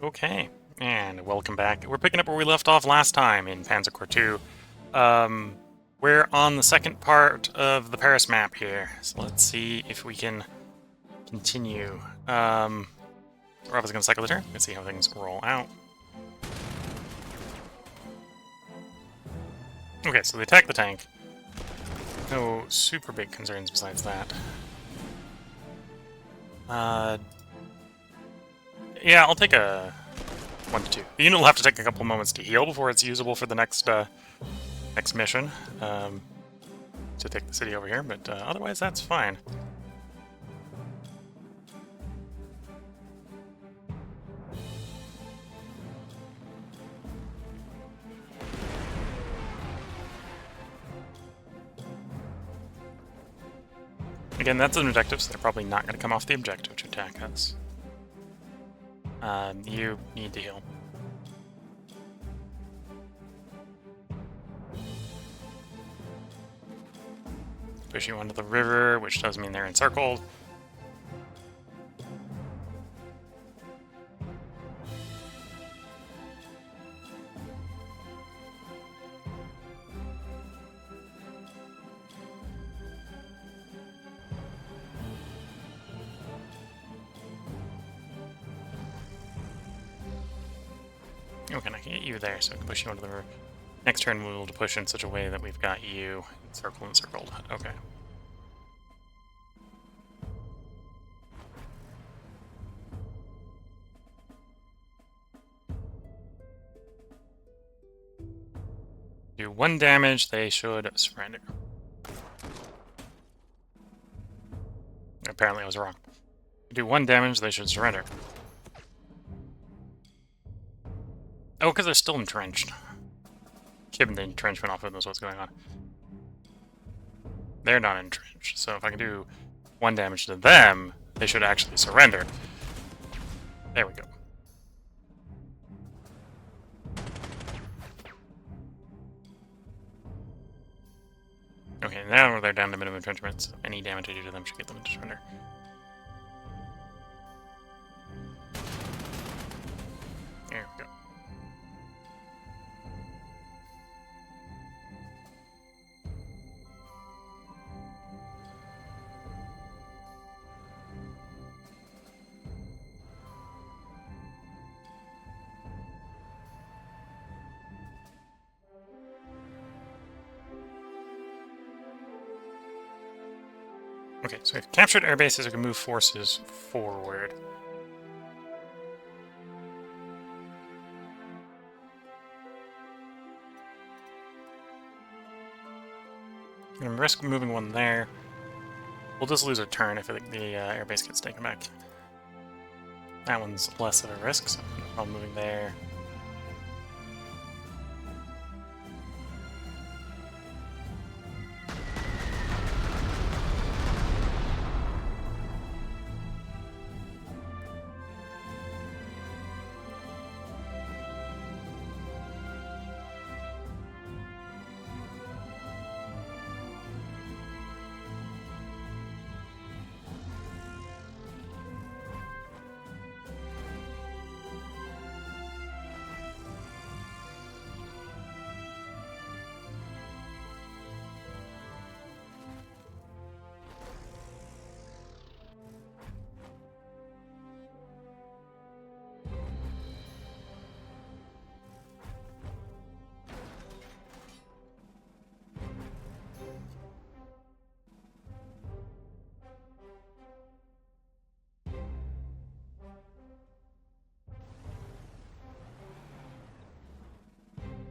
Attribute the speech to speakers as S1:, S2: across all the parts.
S1: Okay, and welcome back. We're picking up where we left off last time in Panzer Corps 2. We're on the second part of the Paris map here, so let's see if we can continue. We're obviously going to cycle the turn. Let's see how things roll out. Okay, so they attack the tank. No super big concerns besides that. Yeah, I'll take a 1 to 2. The unit will have to take a couple moments to heal before it's usable for the next next mission to take the city over here, but otherwise that's fine. Again, that's an objective, so they're probably not going to come off the objective to attack us. You need to heal. Push you onto the river, which does mean they're encircled. Okay, I can get you there, so I can push you onto the river. Next turn, we'll push in such a way that we've got you encircled. Okay. Do 1 damage, they should surrender. Apparently I was wrong. Do 1 damage, they should surrender. Oh, because they're still entrenched. Given the entrenchment off of knows what's going on. They're not entrenched, so if I can do 1 damage to them, they should actually surrender. There we go. Okay, now they're down to minimum entrenchment, so any damage I do to them should get them to surrender. There we go. Okay, so we've captured air bases, we can move forces forward. I'm going to risk moving 1 there. We'll just lose a turn if the airbase gets taken back. That one's less of a risk, so I'm moving there.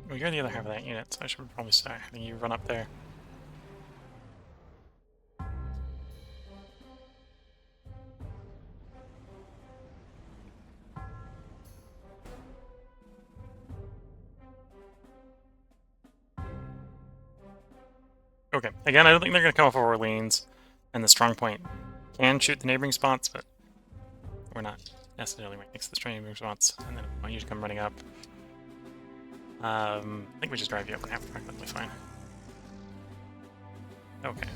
S1: Well, you're the other half of that unit, so I should probably start having you run up there. Okay, again, I don't think they're going to come off of Orleans, and the strong point can shoot the neighboring spots, but we're not necessarily right next to the neighboring spots, and then I usually come running up. I think we just drive you up and half track, that'll be fine. Okay.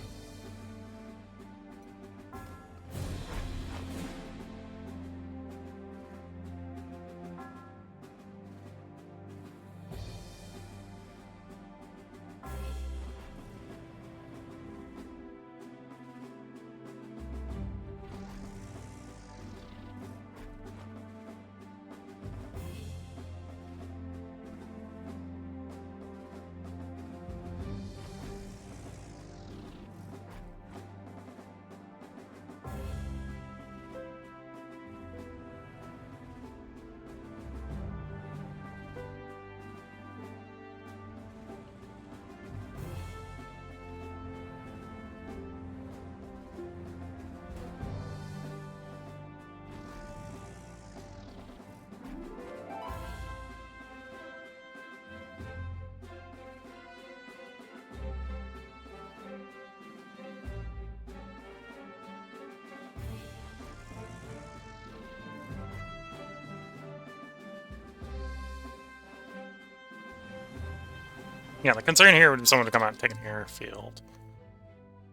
S1: Yeah, the concern here would be someone to come out and take an airfield.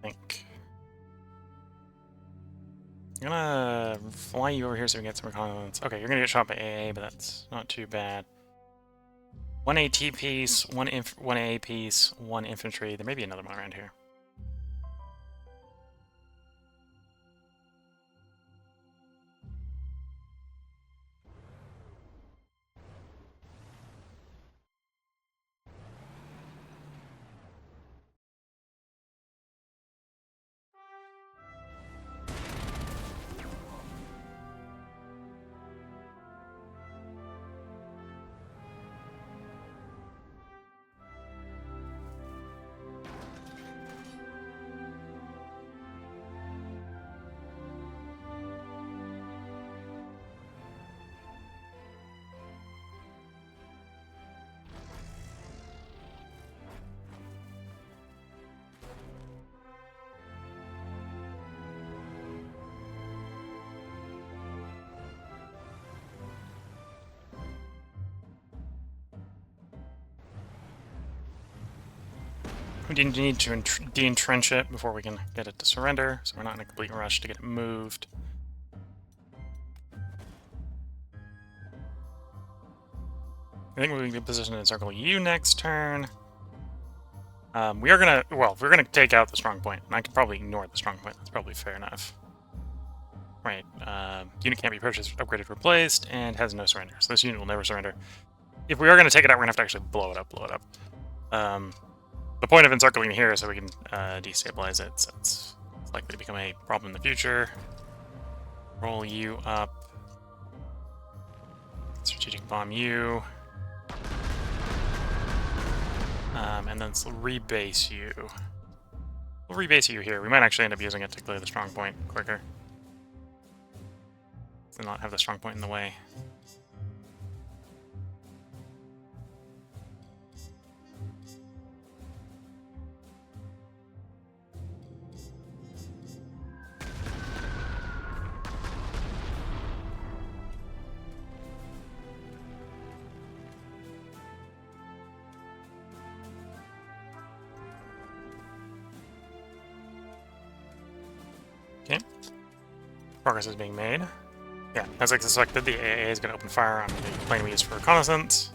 S1: I think. I'm gonna fly you over here so we can get some reconnaissance. Okay, you're gonna get shot by AA, but that's not too bad. One AT piece, one AA piece, one infantry. There may be another one around here. We need to de-entrench it before we can get it to surrender, so we're not in a complete rush to get it moved. I think we're going to be positioned in Circle U next turn. We are gonna, well, we're gonna take out the strong point, and I could probably ignore the strong point. That's probably fair enough. Right. Unit can't be purchased, upgraded, replaced, and has no surrender. So this unit will never surrender. If we are going to take it out, we're going to have to actually blow it up. The point of encircling here is so we can destabilize it, so it's likely to become a problem in the future. Roll you up. Strategic bomb you. And then let's rebase you. We'll rebase you here. We might actually end up using it to clear the strong point quicker. To not have the strong point in the way. Okay. Progress is being made. Yeah, as I suspected, the AA is going to open fire on the plane we use for reconnaissance.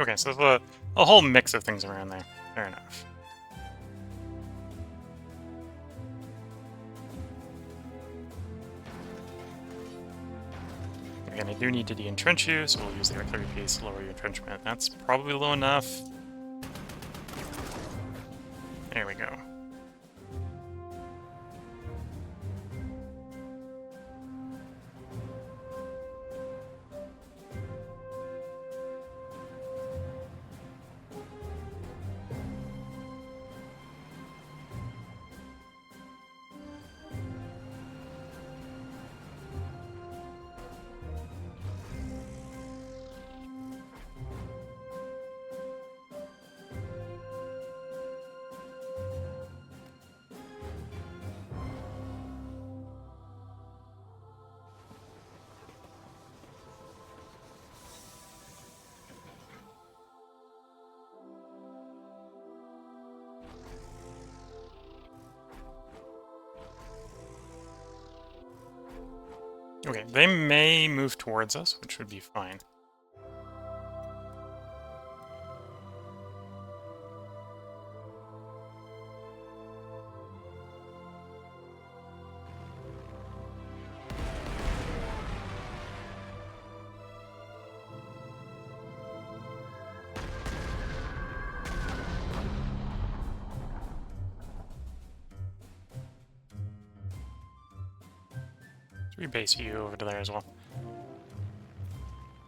S1: Okay, so there's a whole mix of things around there. Fair enough. Again, I do need to de-entrench you, so we'll use the artillery piece to lower your entrenchment. That's probably low enough. There we go. Okay, they may move towards us, which would be fine. rebase you over to there as well.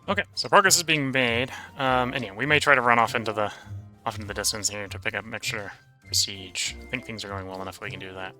S1: Okay, so progress is being made. And yeah, we may try to run off into the distance here to pick up extra prestige. I think things are going well enough we can do that.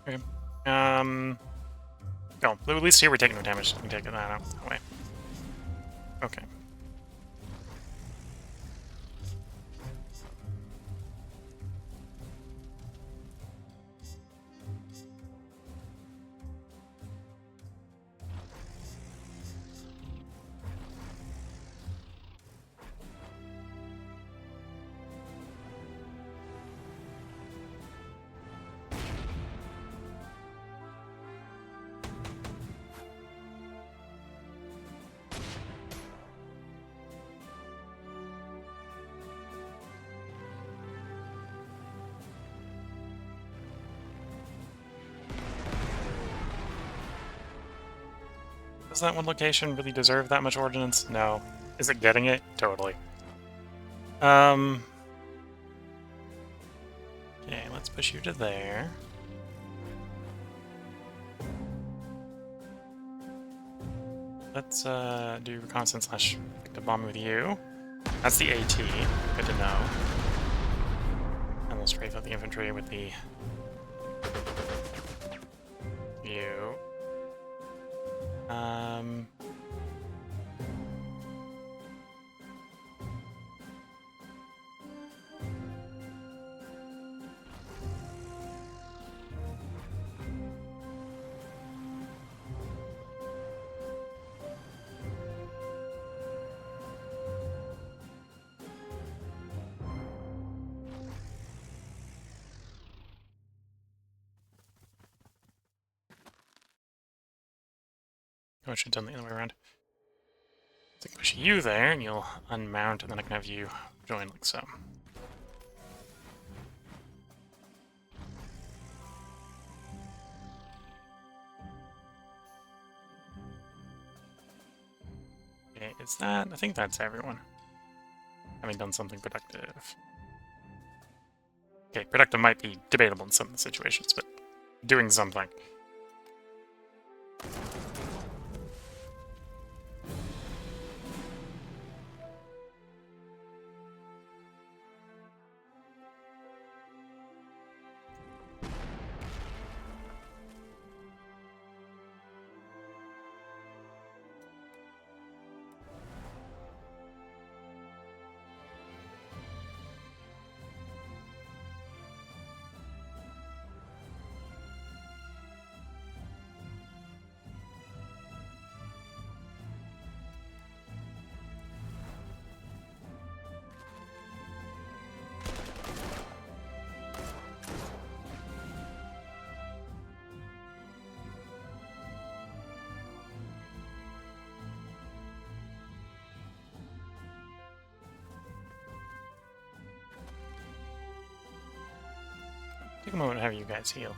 S1: Okay. Oh, at least here we're taking no damage. We can take that out away. Okay. Does that one location really deserve that much ordnance? No. Is it getting it? Totally. Okay, let's push you to there. Let's do reconnaissance / active bombing with you. That's the AT. Good to know. And we'll strafe out the infantry with the you. I should have done the other way around. I think push you there, and you'll unmount, and then I can have you join like so. Okay, is that? I think that's everyone. Having done something productive. Okay, productive might be debatable in some situations, but doing something. Take a moment to have you guys heal.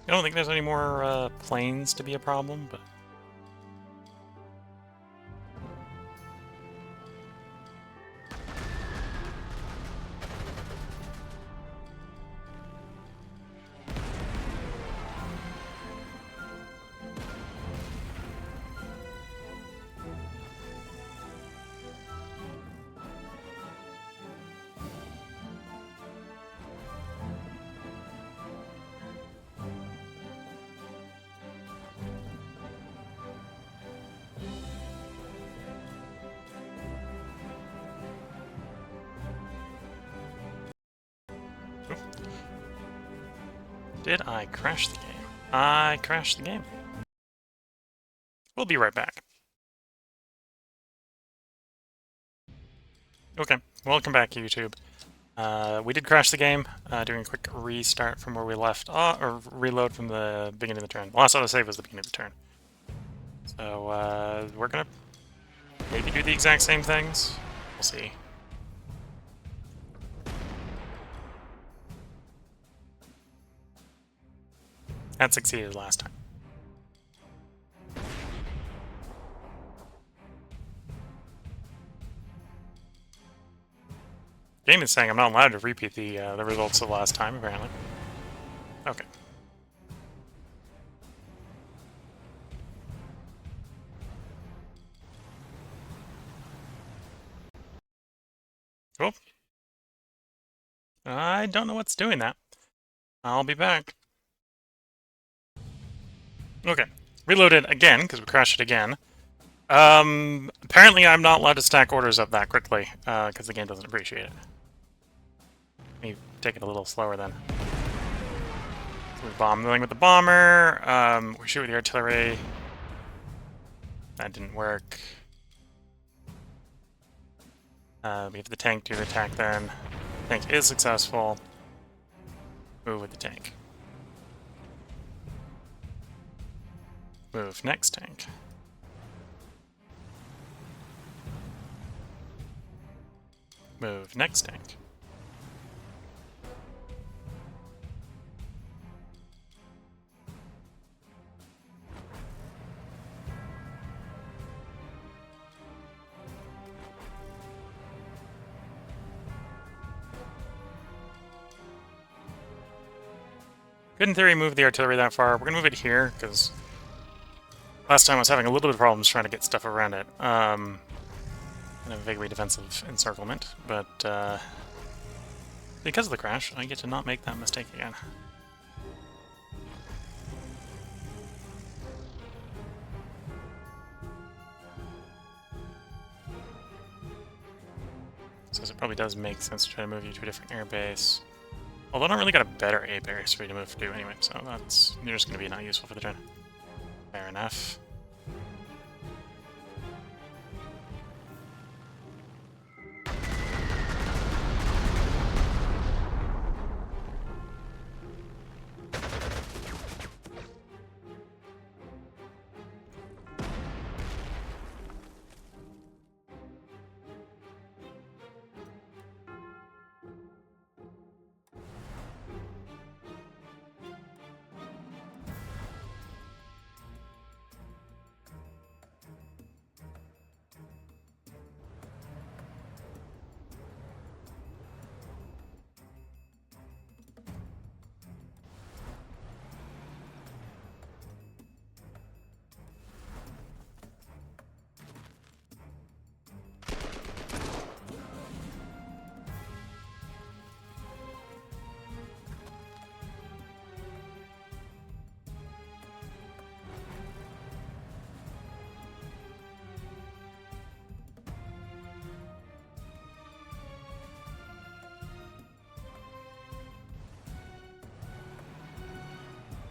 S1: I don't think there's any more planes to be a problem, but... Did I crash the game? I crashed the game. We'll be right back. Okay, welcome back, YouTube. We did crash the game, doing a quick restart from where we left off, or reload from the beginning of the turn. The last autosave was the beginning of the turn. So, we're gonna maybe do the exact same things. We'll see. That succeeded last time. Game is saying I'm not allowed to repeat the results of last time, apparently. Okay. Cool. I don't know what's doing that. I'll be back. Okay. Reloaded again, because we crashed it again. Apparently I'm not allowed to stack orders up that quickly, because the game doesn't appreciate it. Let me take it a little slower then. So we bomb milling with the bomber, we shoot with the artillery. That didn't work. We have the tank do the attack then. Tank is successful. Move with the tank. Move next tank. Move next tank. Could in theory move the artillery that far. We're gonna move it here, because last time I was having a little bit of problems trying to get stuff around it. In a vaguely defensive encirclement, but because of the crash, I get to not make that mistake again. So it probably does make sense to try to move you to a different airbase. Although I don't really got a better A base for you to move to anyway, so you're just going to be not useful for the turn. Fair enough.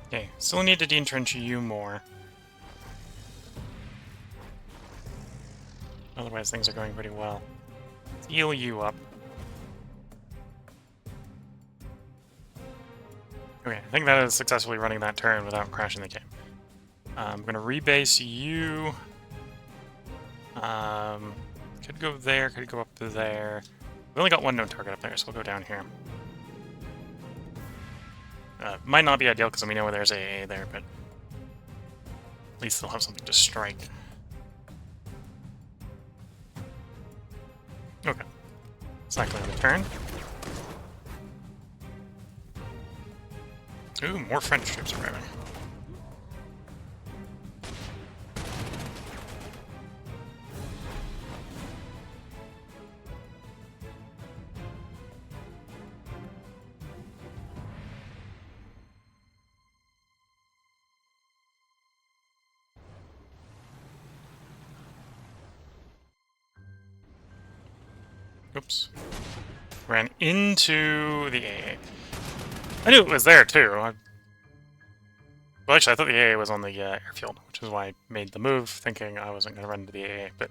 S1: Okay, still need to de-entrench you more. Otherwise things are going pretty well. Let's heal you up. Okay, I think that is successfully running that turn without crashing the game. I'm gonna rebase you. Could go there, could go up to there. We only got one known target up there, so we'll go down here. Might not be ideal because we know where there's AA there, but at least they'll have something to strike. Okay. Cycling the turn. Ooh, more French troops arriving. Oops. Ran into the AA. I knew it was there, too. Well, actually, I thought the AA was on the airfield, which is why I made the move, thinking I wasn't going to run into the AA, but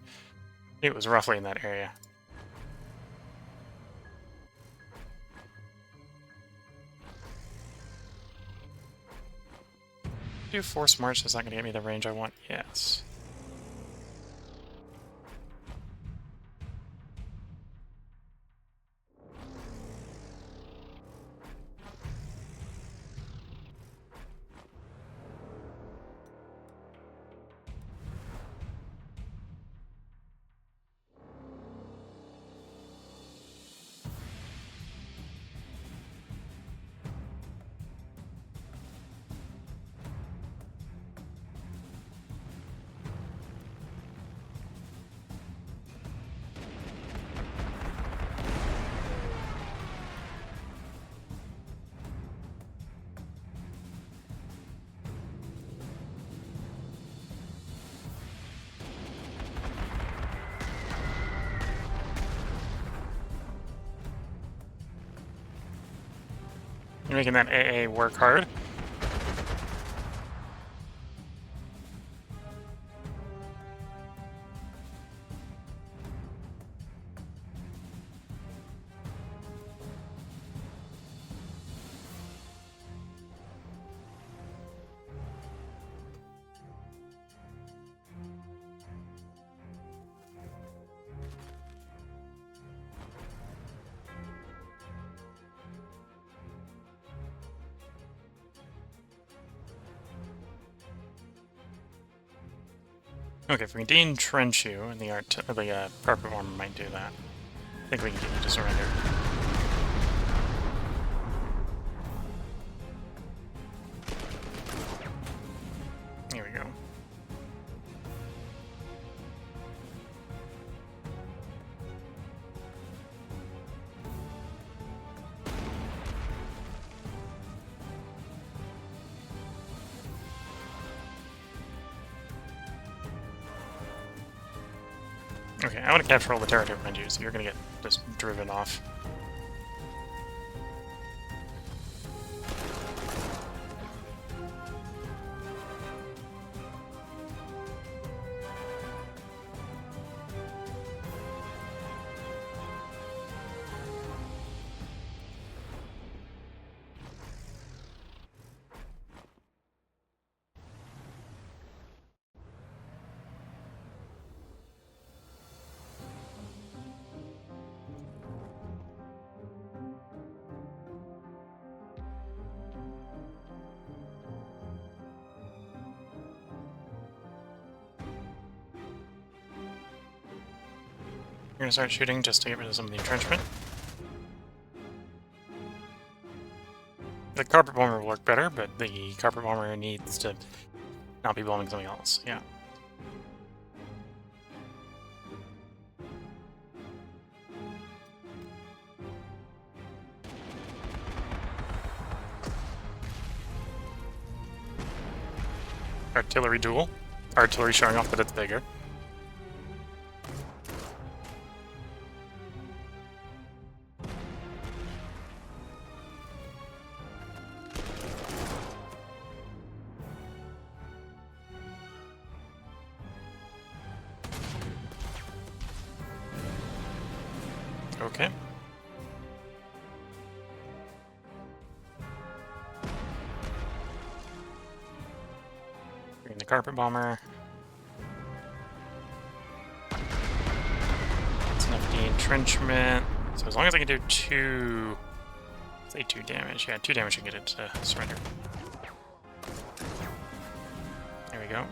S1: it was roughly in that area. Do force march, is that going to get me the range I want? Yes. You're making that AA work hard. Okay, if we can de-entrench you, and the carpet bomber might do that. I think we can get you to surrender. Here we go. Okay, I want to capture all the territory behind you, so you're going to get just driven off. We're going to start shooting just to get rid of some of the entrenchment. The carpet bomber will work better, but the carpet bomber needs to not be bombing something else. Yeah. Artillery duel. Artillery showing off that it's bigger. Okay. Bring the carpet bomber. That's enough de-entrenchment. So as long as I can do two... say 2 damage. Yeah, 2 damage to get it to surrender. There we go.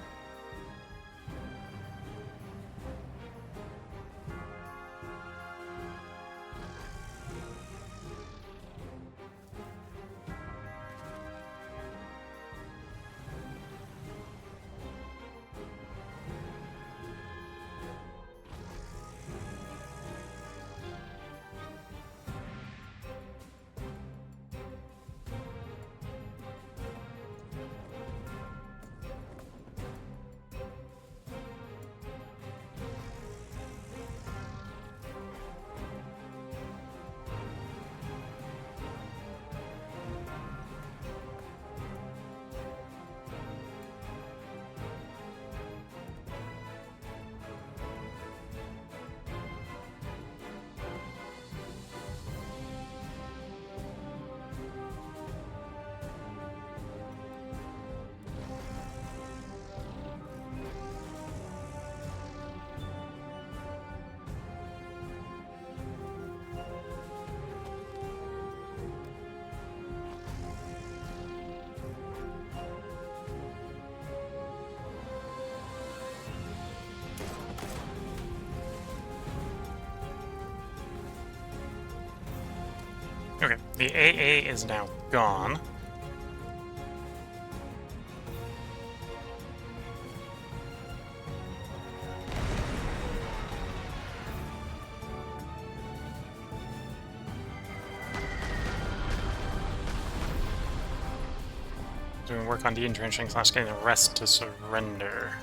S1: Okay, the AA is now gone. Doing work on de-entrenching / getting the rest to surrender.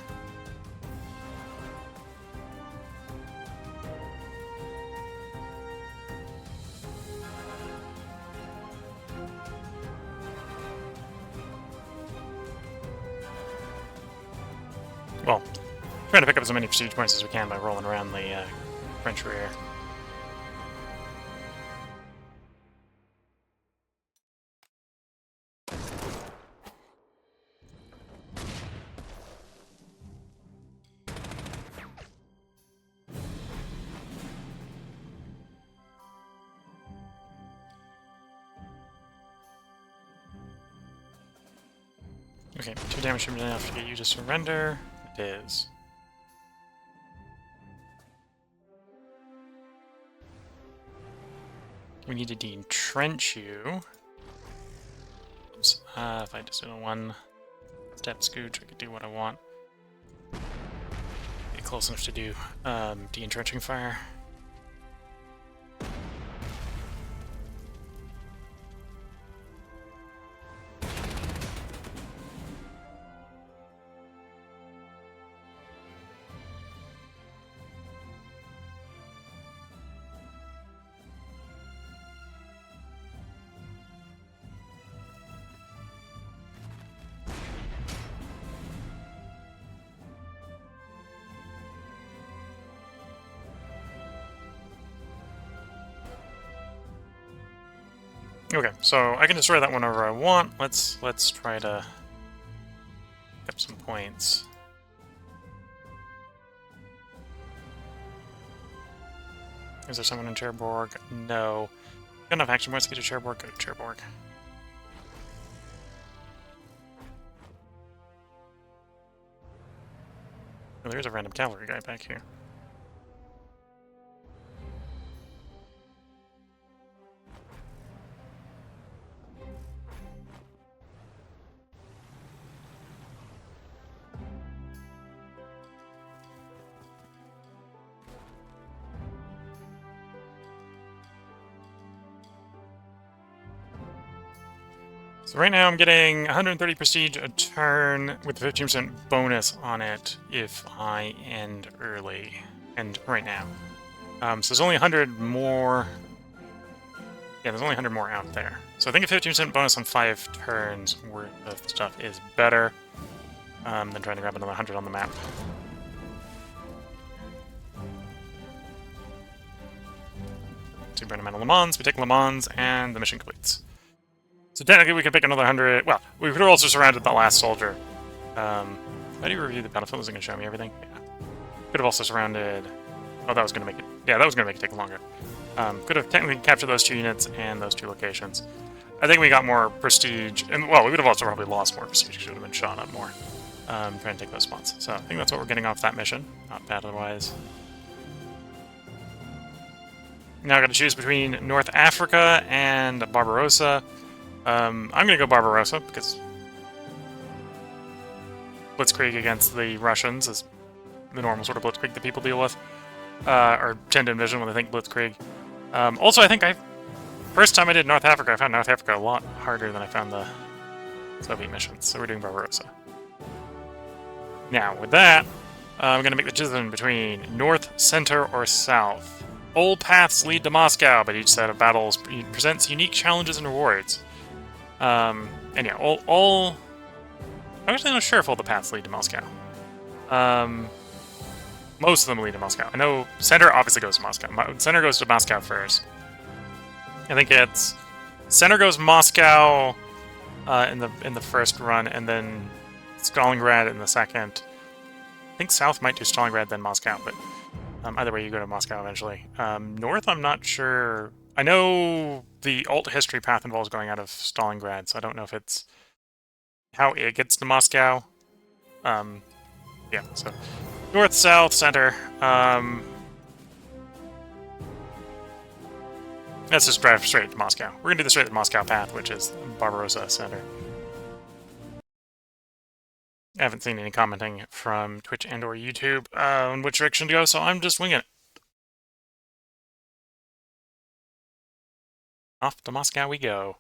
S1: Well, trying to pick up as many prestige points as we can by rolling around the French rear. Okay, 2 damage should be enough to get you to surrender. It is. We need to de-entrench you. Oops. If I just do a 1-step scooch, I could do what I want. Get close enough to do de-entrenching fire. Okay, so I can destroy that whenever I want. Let's try to pick up some points. Is there someone in Cherbourg? No. Got enough action points to get to Cherbourg? Go to Cherbourg. Oh, there's a random cavalry guy back here. So right now I'm getting 130 prestige a turn with a 15% bonus on it if I end early. And right now. So there's only 100 more. Yeah, there's only 100 more out there. So I think a 15% bonus on 5 turns worth of stuff is better than trying to grab another 100 on the map. So we burn them out of Le Mans, we take Le Mans, and the mission completes. So technically we could pick another 100... Well, we could have also surrounded the last soldier. How do you review the battlefield? Is it going to show me everything? Yeah. Could have also surrounded... Oh, that was going to make it... Yeah, that was going to make it take longer. Could have technically captured those 2 units and those 2 locations. I think we got more prestige, and well, we would have also probably lost more prestige because it would have been shot up more. Trying to take those spots. So I think that's what we're getting off that mission. Not bad otherwise. Now I've got to choose between North Africa and Barbarossa. I'm going to go Barbarossa because Blitzkrieg against the Russians is the normal sort of Blitzkrieg that people deal with, or tend to envision when they think Blitzkrieg. Also, I think first time I did North Africa, I found North Africa a lot harder than I found the Soviet missions, so we're doing Barbarossa. Now, with that, I'm going to make the decision between North, Center, or South. All paths lead to Moscow, but each set of battles presents unique challenges and rewards. And yeah, I'm actually not sure if all the paths lead to Moscow. Most of them lead to Moscow. I know Center obviously goes to Moscow. Center goes to Moscow first. I think it's Center goes Moscow in the first run, and then Stalingrad in the second. I think South might do Stalingrad, then Moscow, but either way, you go to Moscow eventually. North, I'm not sure. I know the alt history path involves going out of Stalingrad, so I don't know if it's how it gets to Moscow. Yeah, so North, South, Center. Let's just drive straight to Moscow. We're gonna do the straight to Moscow path, which is Barbarossa Center. I haven't seen any commenting from Twitch and or YouTube on which direction to go, so I'm just winging it. Off to Moscow we go.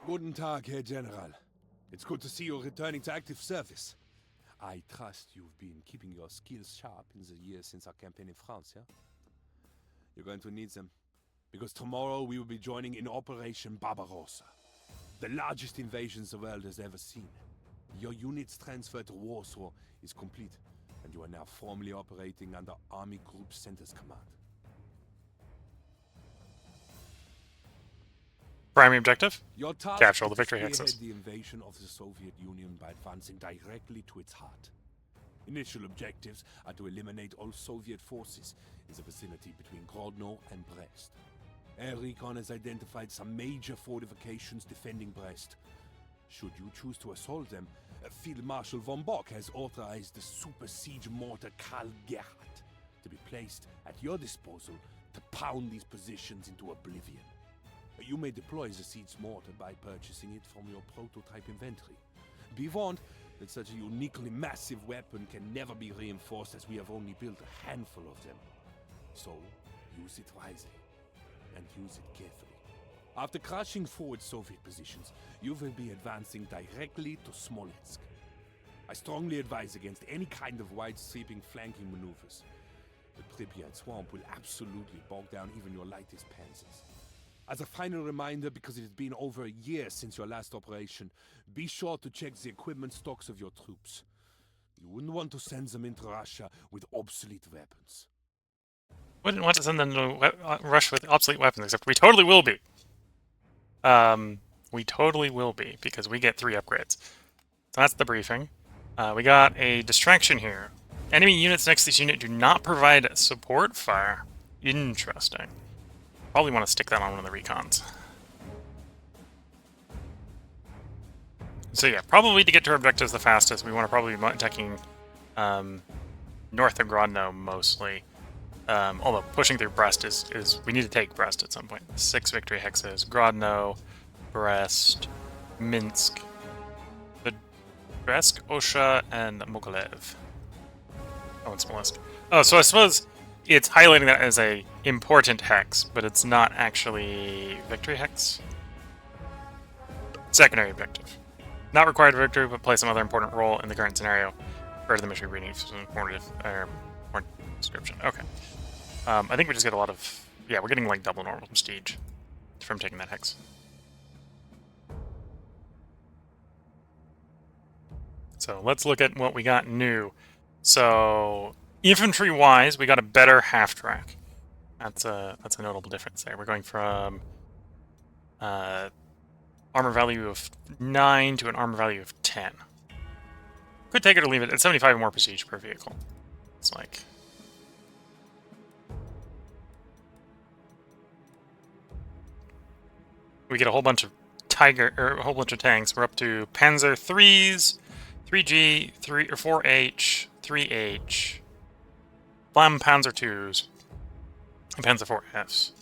S2: Guten Tag, Herr General. It's good to see you returning to active service. I trust you've been keeping your skills sharp in the years since our campaign in France, yeah? You're going to need them, because tomorrow we will be joining in Operation Barbarossa, the largest invasion the world has ever seen. Your unit's transfer to Warsaw is complete, and you are now formally operating under Army Group Center's command.
S1: Primary objective?
S2: Your task
S1: Capture all
S2: is
S1: the victory
S2: to
S1: hexes.
S2: spearhead the invasion of the Soviet Union by advancing directly to its heart. Initial objectives are to eliminate all Soviet forces in the vicinity between Grodno and Brest. Air Recon has identified some major fortifications defending Brest. Should you choose to assault them, Field Marshal von Bock has authorized the super siege mortar Karl Gerhardt to be placed at your disposal to pound these positions into oblivion. You may deploy the siege mortar by purchasing it from your prototype inventory. Be warned that such a uniquely massive weapon can never be reinforced, as we have only built a handful of them. So, use it wisely, and use it carefully. After crushing forward Soviet positions, you will be advancing directly to Smolensk. I strongly advise against any kind of wide-sweeping flanking maneuvers. The Pripyat swamp will absolutely bog down even your lightest panzers. As a final reminder, because it has been over a year since your last operation, be sure to check the equipment stocks of your troops. You wouldn't want to send them into Russia with obsolete weapons.
S1: Wouldn't want to send them to Russia with obsolete weapons, except we totally will be. We totally will be, because we get 3 upgrades. So that's the briefing. We got a distraction here. Enemy units next to this unit do not provide support fire. Interesting. Probably want to stick that on one of the recons. So yeah, probably to get to our objectives the fastest, we want to probably be attacking north of Grodno mostly. Although pushing through Brest is we need to take Brest at some point. 6 victory hexes: Grodno, Brest, Minsk, Brest, Osha, and Mogilev. Oh, and Smolensk. Oh, so I suppose it's highlighting that as a important hex, but it's not actually victory hex. Secondary objective. Not required victory, but play some other important role in the current scenario. Refer to the mission reading informative more description. Okay. I think we just get a lot of... Yeah, we're getting like double normal prestige from taking that hex. So let's look at what we got new. So infantry-wise, we got a better half-track. That's a notable difference there. We're going from armor value of 9 to an armor value of 10. Could take it or leave it. It's 75 more prestige per vehicle. It's like... We get a whole bunch of a whole bunch of tanks. We're up to Panzer 3s, 3G, 3 or 4H, 3H, Flam Panzer 2s, and Panzer 4Fs.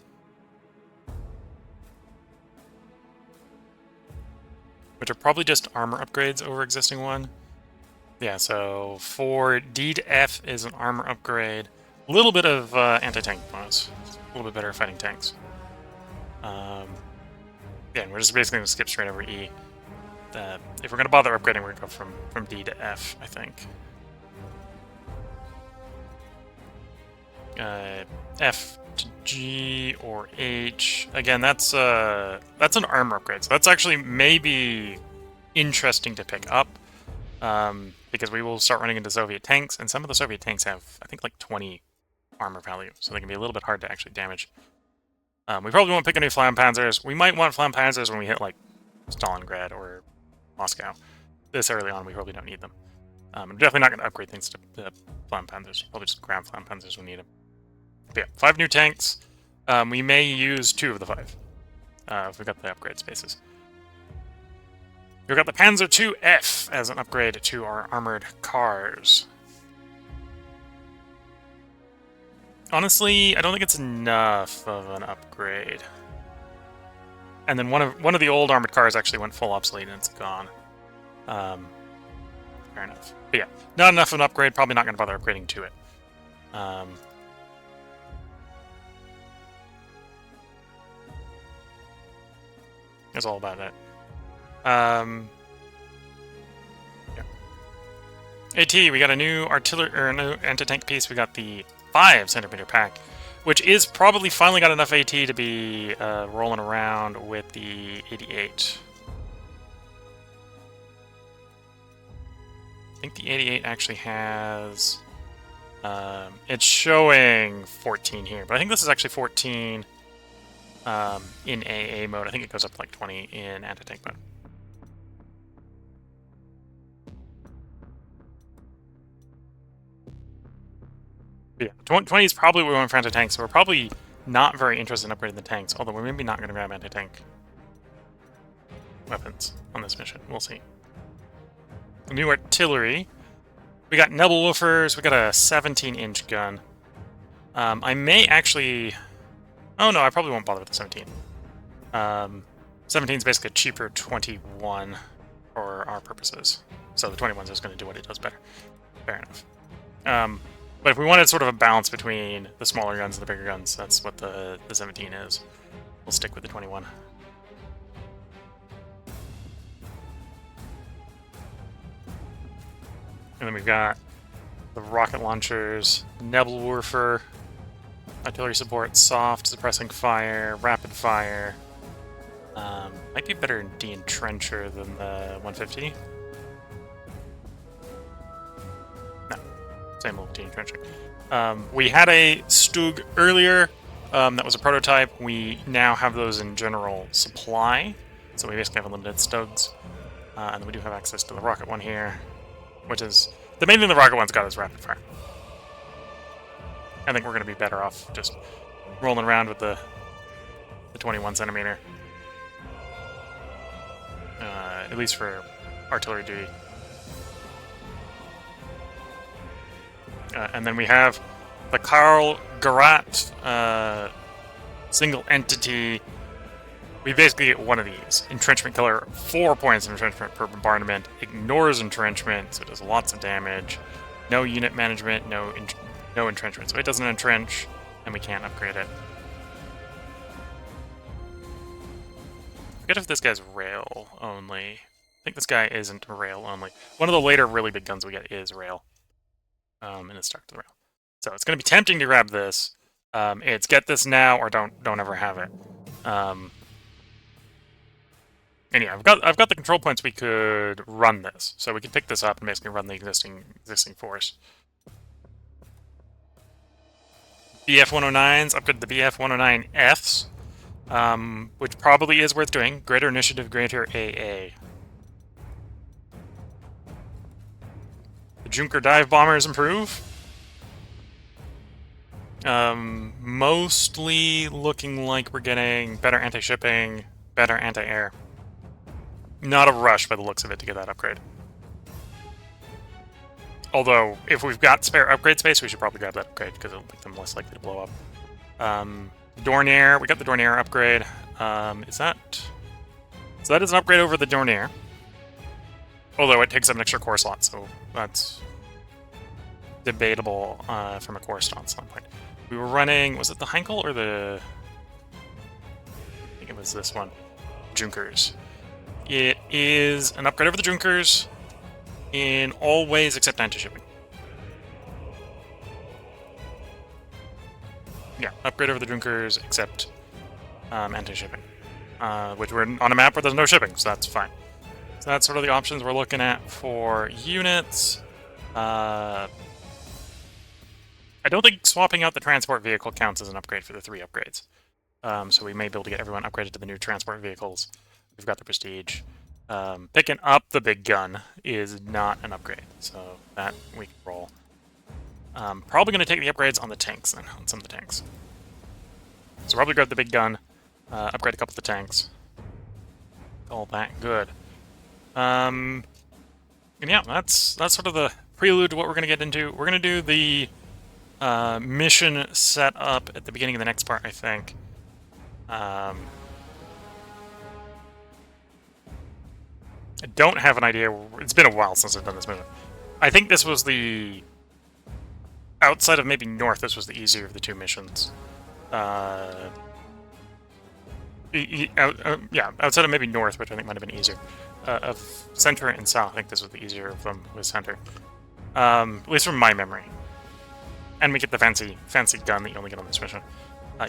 S1: Which are probably just armor upgrades over existing one. Yeah, so for D to F is an armor upgrade. A little bit of anti-tank bonus. A little bit better at fighting tanks. Yeah, and we're just basically going to skip straight over E. If we're going to bother upgrading, we're going to go from D to F, I think. F to G or H. Again, that's an armor upgrade. So that's actually maybe interesting to pick up. Because we will start running into Soviet tanks, and some of the Soviet tanks have, I think, like 20 armor value, so they can be a little bit hard to actually damage. We probably won't pick any Flam Panzers. We might want Flam Panzers when we hit, like, Stalingrad or Moscow. This early on, we probably don't need them. I'm definitely not going to upgrade things to Flam Panzers. Probably just grab Flam Panzers when we need them. But yeah, 5 new tanks. We may use 2 of the 5, if we've got the upgrade spaces. We've got the Panzer IIF as an upgrade to our armored cars. Honestly, I don't think it's enough of an upgrade. And then one of the old armored cars actually went full obsolete and it's gone. Fair enough. But yeah, not enough of an upgrade. Probably not going to bother upgrading to it. That's all about it. Yeah. AT, we got a new artillery or a new anti-tank piece. We got the 5cm pack, which is probably finally got enough AT to be rolling around with the 88. I think the 88 actually has... it's showing 14 here, but I think this is actually 14 in AA mode. I think it goes up to like 20 in anti-tank mode. But yeah, 20 is probably what we want for anti-tank, so we're probably not very interested in upgrading the tanks, although we're maybe not going to grab anti-tank weapons on this mission. We'll see. New artillery. We got Nebelwerfers. We got a 17-inch gun. I may actually... Oh no, I probably won't bother with the 17. 17 is basically a cheaper 21 for our purposes. So the 21 is just going to do what it does better. Fair enough. But if we wanted sort of a balance between the smaller guns and the bigger guns, that's what the 17 is. We'll stick with the 21. And then we've got the rocket launchers, Nebelwerfer, artillery support, soft, suppressing fire, rapid fire. Might be better in de-entrencher than the 150. No, same level de-entrenching. We had a Stug earlier that was a prototype. We now have those in general supply, so we basically have unlimited Stugs. And then we do have access to the rocket one here, which is... The main thing the rocket one's got is rapid fire. I think we're going to be better off just rolling around with the 21cm. At least for artillery duty. And then we have the Karl Garat single entity. We basically get one of these. Entrenchment killer, 4 points of entrenchment per bombardment. Ignores entrenchment, so it does lots of damage. No unit management, no entrenchment. So it doesn't entrench, and we can't upgrade it. I forget if this guy's rail only. I think this guy isn't rail only. One of the later really big guns we get is rail. And it's stuck to the rail. So it's going to be tempting to grab this. It's get this now or don't ever have it. And yeah, I've got the control points. We could run this, so we could pick this up and basically run the existing force. BF-109s, upgrade the BF-109Fs, which probably is worth doing. Greater initiative, greater AA. The Junker dive bombers improve. Mostly looking like we're getting better anti-shipping, better anti-air. Not a rush by the looks of it to get that upgrade. Although, if we've got spare upgrade space, we should probably grab that upgrade because it'll make them less likely to blow up. Dornier, we got the Dornier upgrade. So that is an upgrade over the Dornier. Although it takes up an extra core slot, so that's debatable from a core slot standpoint. We were running, was it the Heinkel or the... I think it was this one. Junkers. It is an upgrade over the Junkers in all ways except anti-shipping. Yeah, upgrade over the Junkers except anti-shipping. Which we're on a map where there's no shipping, so that's fine. So that's sort of the options we're looking at for units. I don't think swapping out the transport vehicle counts as an upgrade for the 3 upgrades. So we may be able to get everyone upgraded to the new transport vehicles. We've got the Prestige. Picking up the big gun is not an upgrade, so that we can roll. Probably going to take the upgrades on the tanks then, on some of the tanks. So probably grab the big gun, upgrade a couple of the tanks. All that good. And yeah, that's sort of the prelude to what we're going to get into. We're going to do the mission setup at the beginning of the next part, I think. I don't have an idea. It's been a while since I've done this mission. I think this was the... Outside of maybe North, this was the easier of the two missions. Yeah, outside of maybe North, which I think might have been easier. Of Center and South, I think this was the easier of them with Center. At least from my memory. And we get the fancy gun that you only get on this mission.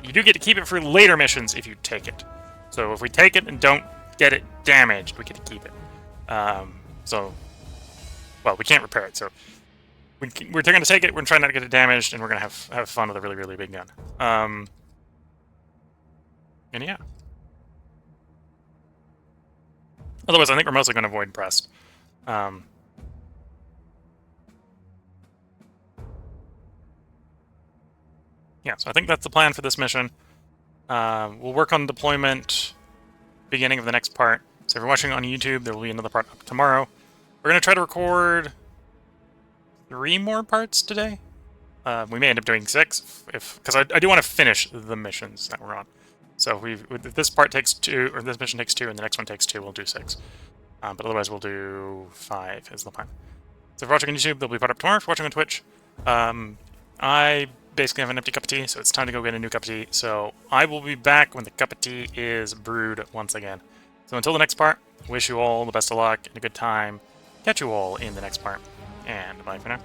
S1: You do get to keep it for later missions if you take it. So if we take it and don't get it damaged, we get to keep it. Well, we can't repair it, so we're going to take it, we're trying not to get it damaged, and we're going to have fun with a really, really big gun. And yeah. Otherwise, I think we're mostly going to avoid Brest. Yeah, so I think that's the plan for this mission. We'll work on deployment beginning of the next part. So if you're watching on YouTube, there will be another part up tomorrow. We're going to try to record 3 more parts today. We may end up doing 6, because I do want to finish the missions that we're on. So if this part takes 2, or this mission takes 2, and the next one takes 2, we'll do 6. But otherwise, we'll do 5 is the plan. So if you're watching on YouTube, they'll be put up tomorrow. If you're watching on Twitch, I basically have an empty cup of tea, so it's time to go get a new cup of tea. So I will be back when the cup of tea is brewed once again. So until the next part, wish you all the best of luck and a good time. Catch you all in the next part, and bye for now.